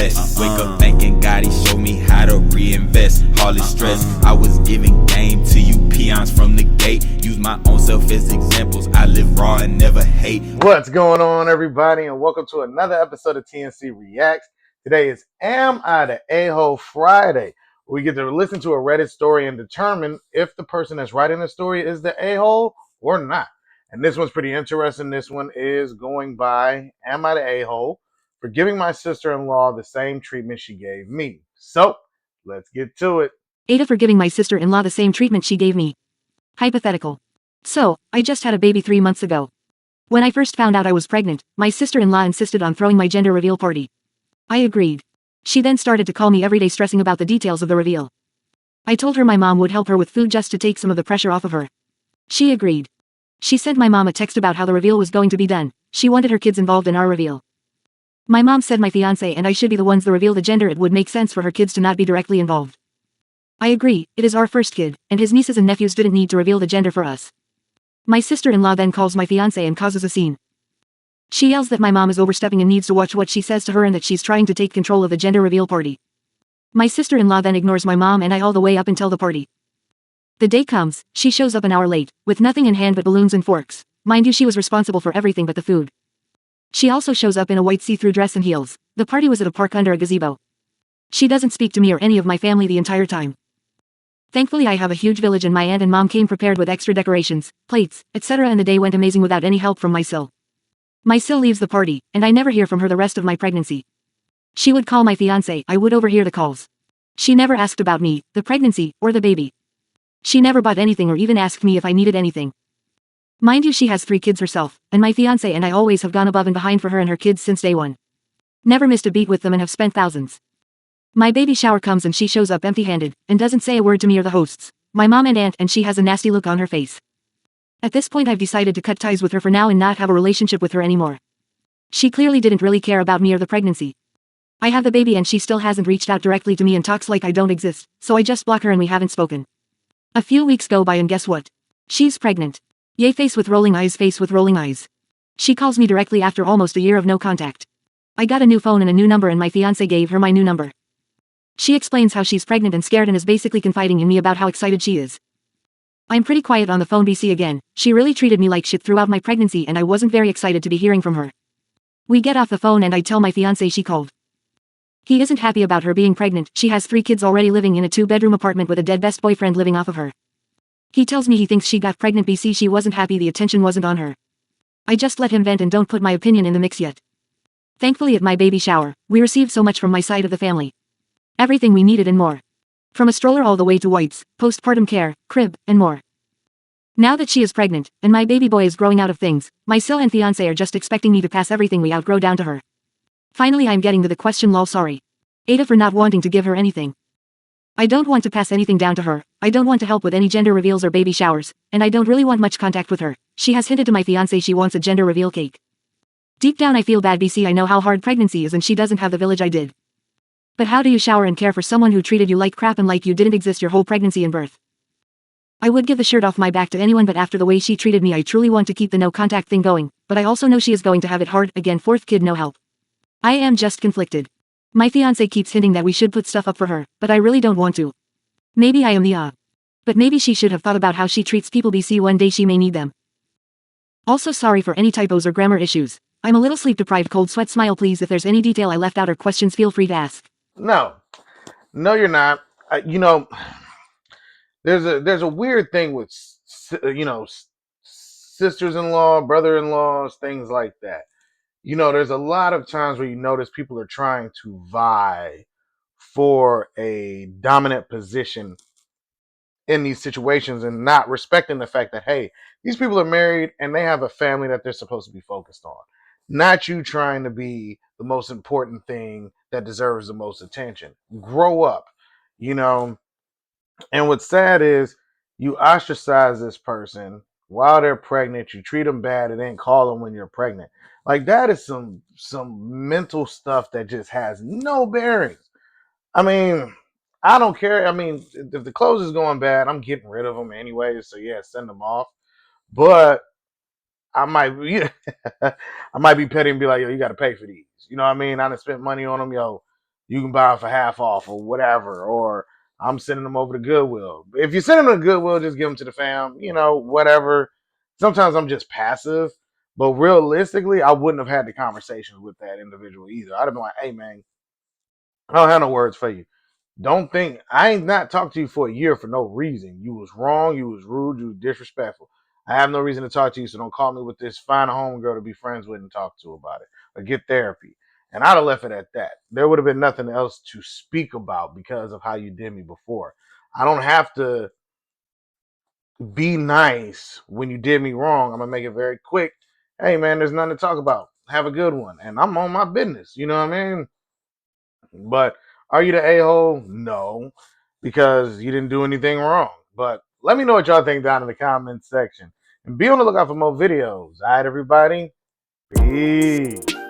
blessed. Wake up thanking God, he showed me how to reinvest. All this stress, I was giving game to you peons from the gate. Use my own self as examples. I live raw and never hate. What's going on, everybody, and welcome to another episode of TNC Reacts. Today is Am I the A-Hole Friday. We get to listen to a Reddit story and determine if the person that's writing the story is the a-hole or not. And this one's pretty interesting. This one is going by Am I the A-Hole for giving my sister-in-law the same treatment she gave me. So, let's get to it. AITAH for giving my sister-in-law the same treatment she gave me. Hypothetical. So, I just had a baby 3 months ago. When I first found out I was pregnant, my sister-in-law insisted on throwing my gender reveal party. I agreed. She then started to call me every day stressing about the details of the reveal. I told her my mom would help her with food just to take some of the pressure off of her. She agreed. She sent my mom a text about how the reveal was going to be done. She wanted her kids involved in our reveal. My mom said my fiancé and I should be the ones to reveal the gender. It would make sense for her kids to not be directly involved. I agree, it is our first kid, and his nieces and nephews didn't need to reveal the gender for us. My sister-in-law then calls my fiancé and causes a scene. She yells that my mom is overstepping and needs to watch what she says to her and that she's trying to take control of the gender reveal party. My sister-in-law then ignores my mom and I all the way up until the party. The day comes, she shows up an hour late, with nothing in hand but balloons and forks. Mind you, she was responsible for everything but the food. She also shows up in a white see-through dress and heels. The party was at a park under a gazebo. She doesn't speak to me or any of my family the entire time. Thankfully I have a huge village and my aunt and mom came prepared with extra decorations, plates, etc. and the day went amazing without any help from my sil. My sil leaves the party, and I never hear from her the rest of my pregnancy. She would call my fiancé, I would overhear the calls. She never asked about me, the pregnancy, or the baby. She never bought anything or even asked me if I needed anything. Mind you, she has 3 kids herself, and my fiancé and I always have gone above and behind for her and her kids since day one. Never missed a beat with them and have spent thousands. My baby shower comes and she shows up empty-handed, and doesn't say a word to me or the hosts, my mom and aunt, and she has a nasty look on her face. At this point I've decided to cut ties with her for now and not have a relationship with her anymore. She clearly didn't really care about me or the pregnancy. I have the baby and she still hasn't reached out directly to me and talks like I don't exist, so I just block her and we haven't spoken. A few weeks go by and guess what? She's pregnant. Yay, face with rolling eyes, face with rolling eyes. She calls me directly after almost a year of no contact. I got a new phone and a new number and my fiancé gave her my new number. She explains how she's pregnant and scared and is basically confiding in me about how excited she is. I'm pretty quiet on the phone. BC again, she really treated me like shit throughout my pregnancy and I wasn't very excited to be hearing from her. We get off the phone and I tell my fiancé she called. He isn't happy about her being pregnant. She has 3 kids already living in a 2-bedroom apartment with a dead best boyfriend living off of her. He tells me he thinks she got pregnant. BC she wasn't happy, the attention wasn't on her. I just let him vent and don't put my opinion in the mix yet. Thankfully at my baby shower, we received so much from my side of the family. Everything we needed and more. From a stroller all the way to wipes, postpartum care, crib, and more. Now that she is pregnant, and my baby boy is growing out of things, my sil and fiancé are just expecting me to pass everything we outgrow down to her. Finally I'm getting to the question, lol, sorry. AITAH for not wanting to give her anything. I don't want to pass anything down to her, I don't want to help with any gender reveals or baby showers, and I don't really want much contact with her. She has hinted to my fiancé she wants a gender reveal cake. Deep down I feel bad. BC I know how hard pregnancy is and she doesn't have the village I did. But how do you shower and care for someone who treated you like crap and like you didn't exist your whole pregnancy and birth? I would give the shirt off my back to anyone, but after the way she treated me I truly want to keep the no contact thing going, but I also know she is going to have it hard. Again, 4th kid, no help. I am just conflicted. My fiancé keeps hinting that we should put stuff up for her, but I really don't want to. Maybe I am the but maybe she should have thought about how she treats people. BC one day she may need them. Also sorry for any typos or grammar issues. I'm a little sleep deprived. Cold sweat smile please. If there's any detail I left out or questions feel free to ask. No, you're not. There's a weird thing with sisters-in-law, brother-in-laws, things like that. There's a lot of times where you notice people are trying to vie for a dominant position in these situations and not respecting the fact that, hey, these people are married and they have a family that they're supposed to be focused on. Not you trying to be the most important thing that deserves the most attention. Grow up, you know. And what's sad is you ostracize this person while they're pregnant. You treat them bad and then call them when you're pregnant. Like, that is some mental stuff that just has no bearings. I mean, I don't care. I mean, if the clothes is going bad, I'm getting rid of them anyway. So yeah, send them off. But I might, I might be petty and be like, yo, you got to pay for these. You know what I mean? I done spent money on them, yo. you can buy them for half off or whatever, or I'm sending them over to Goodwill. If you send them to Goodwill, just give them to the fam, whatever. Sometimes I'm just passive, but realistically, I wouldn't have had the conversations with that individual either. I'd have been like, hey, man, I don't have no words for you. Don't think I ain't not talked to you for a year for no reason. You was wrong, you was rude, you was disrespectful. I have no reason to talk to you, so don't call me with this. Find a home girl to be friends with and talk to about it. Or get therapy. And I'd have left it at that. There would have been nothing else to speak about because of how you did me before. I don't have to be nice when you did me wrong. I'm gonna make it very quick. Hey man, there's nothing to talk about. Have a good one. And I'm on my business. You know what I mean? But are you the a-hole? No, because you didn't do anything wrong. But let me know what y'all think down in the comments section. And be on the lookout for more videos. All right, everybody? Peace.